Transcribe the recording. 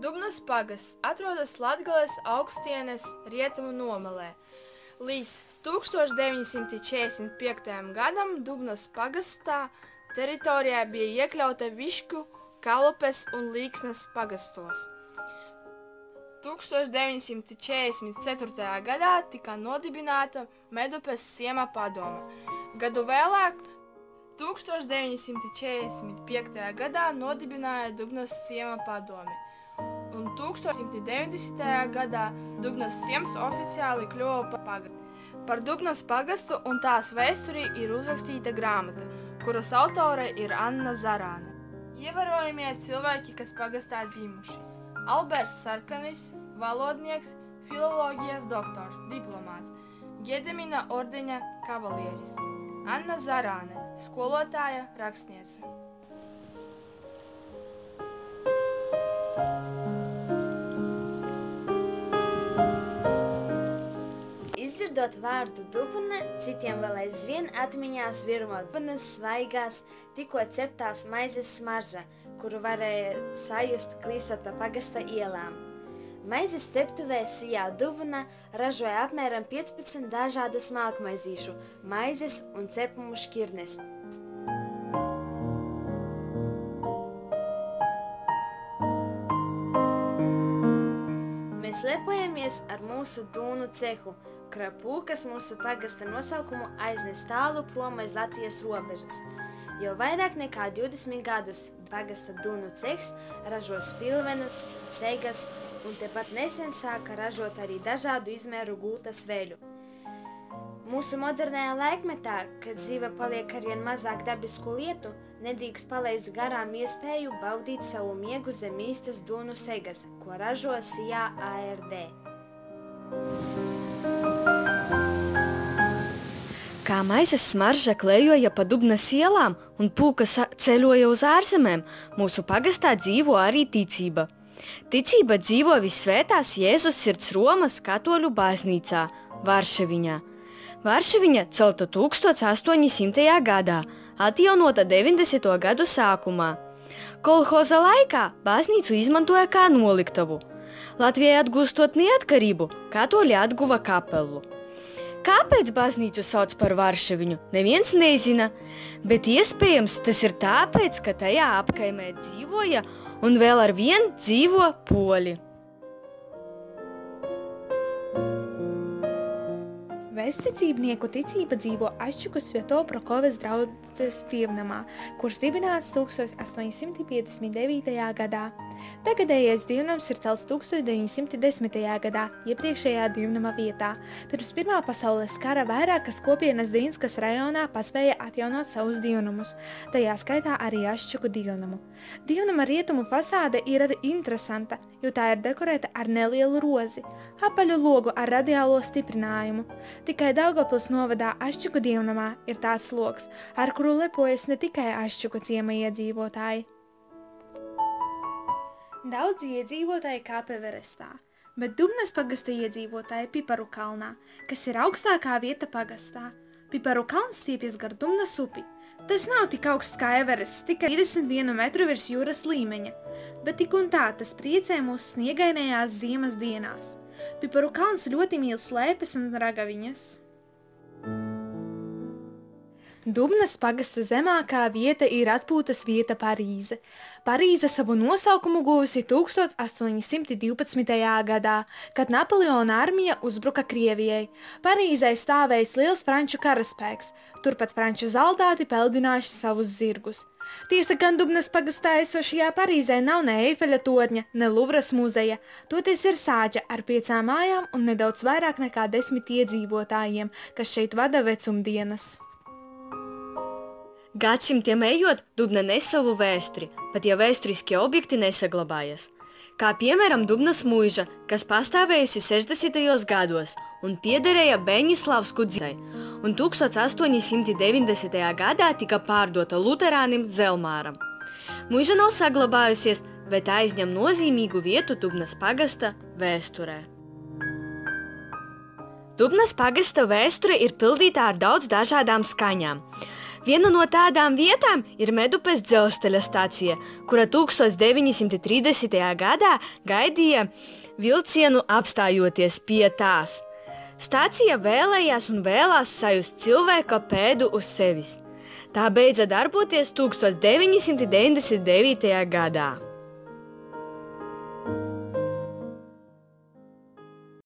Dubnas pagasts atrodas Latgales Augstienes rietumu nomalē. Līdz 1945. gadam Dubnas pagastā teritorijā bija iekļauta Višķu, Kalupes un Līksnes pagastos. 1944. gadā tika nodibināta Medupes ciema padome. Gadu vēlāk, 1945. gadā nodibināja Dubnas ciema padomi, un 1990. gadā Dubnas ciems oficiāli kļuva par pagastu. Par Dubnas pagastu un tās vēsturi ir uzrakstīta grāmata, kuras autore ir Anna Zarāne. Ievērojamie cilvēki, kas pagastā dzimuši: Alberts Sarkanis, valodnieks, filoloģijas doktors, diplomāts, Gedemina ordeņa kavalieris, Anna Zarāne, skolotāja, rakstniece. Izdzirdot vārdu Dubna, citiem vēl aizvien atmiņās virmo Dubnas svaigās, tikko ceptās maizes smarža, kuru varēja sajust klīsot pa pagasta ielām. Maizes ceptuvē Sijā Dubna ražoja apmēram 15 dažādu smalkmaizīšu, maizes un cepumu šķirnes. Mēs lepojamies ar mūsu dūnu cehu, Krapū, kas mūsu pagasta nosaukumu aiznes tālu prom aiz Latvijas robežas. Jau vairāk nekā 20 gadus pagasta dūnu cehs ražo spilvenus, segas un tepat nesen sāka ražot arī dažādu izmēru gultas veļu. Mūsu modernajā laikmetā, kad dzīve paliek arvien mazāk dabisku lietu, nedrīkst palaist garām iespēju baudīt savu miegu zem īstas dūnu segas, ko ražo Sijā ARD. Kā maizes smarža klejoja pa Dubnas ielām un pūka ceļoja uz ārzemēm, mūsu pagastā dzīvo arī ticība. Ticība dzīvo Visvētās Jēzus sirds Romas katoļu baznīcā, Varšaviņā. Varšaviņa celta 1800. gadā, atjaunota 90. gadu sākumā. Kolhoza laikā baznīcu izmantoja kā noliktavu. Latvijai atgūstot neatkarību, katoļi atguva kapelu. Kāpēc baznīcu sauc par Varšaviņu, neviens nezina, bet iespējams tas ir tāpēc, ka tajā apkaimē dzīvoja un vēl arvien dzīvo poļi. Vēstecībnieku ticība dzīvo Aščuku Svēto Prokoves draudzes dievnamā, kurš dibināts 1859. gadā. Tagadējais dievnams ir celts 1910. gadā, iepriekšējā dievnama vietā. Pirms Pirmā pasaules kara vairākas kopienas Dīnskas rajonā paspēja atjaunot savus dievnamus, tajā skaitā arī Aščuku dievnamu. Dievnama rietumu fasāde ir arī interesanta, jo tā ir dekorēta ar nelielu rozi, apaļu logu ar radiālo stiprinājumu. Tikai Daugavpils novadā Aščuku dievnamā ir tāds logs, ar kuru lepojas ne tikai Aščuku ciema iedzīvotāji. Daudzi iedzīvotāji kāp Everestā, bet Dubnas pagasta iedzīvotāji Piparu kalnā, kas ir augstākā vieta pagastā. Piparu kalns stiepjas gar Dubnas upi. Tas nav tik augsts kā Everests, tikai 31 metru virs jūras līmeņa, bet tik un tā tas priecē mūs sniegainajās ziemas dienās. Piparu kalns ļoti mīl slēpes un ragaviņas. Dubnas pagasta zemākā vieta ir atpūtas vieta Parīze. Parīze savu nosaukumu guvusi 1812. gadā, kad Napoleona armija uzbruka Krievijai. Parīzē stāvējis liels franču karaspēks, turpat franču zaldāti peldinājuši savus zirgus. Tiesa gan Dubnas pagastā esošajā Parīzē nav ne Eifeļa torņa, ne Luvras muzeja, toties ir sāģa ar 5 mājām un nedaudz vairāk nekā 10 iedzīvotājiem, kas šeit vada vecumdienas. Gadsimtiem ejot, Dubna nes savu vēsturi, pat ja vēsturiskie objekti nesaglabājas. Kā piemēram Dubnas muiža, kas pastāvējusi 60. gados un piederēja Beņislavsku dzīvei, un 1890. gadā tika pārdota luterānim Zelmāram. Muiža nav saglabājusies, bet aizņem nozīmīgu vietu Dubnas pagasta vēsturē. Dubnas pagasta vēsture ir pildīta ar daudz dažādām skaņām. Viena no tādām vietām ir Medupes dzelzceļa stacija, kura 1930. gadā gaidīja vilcienu apstājoties pie tās. Stacija vēlējās un vēlās sajust cilvēka pēdu uz sevis. Tā beidza darboties 1999. gadā.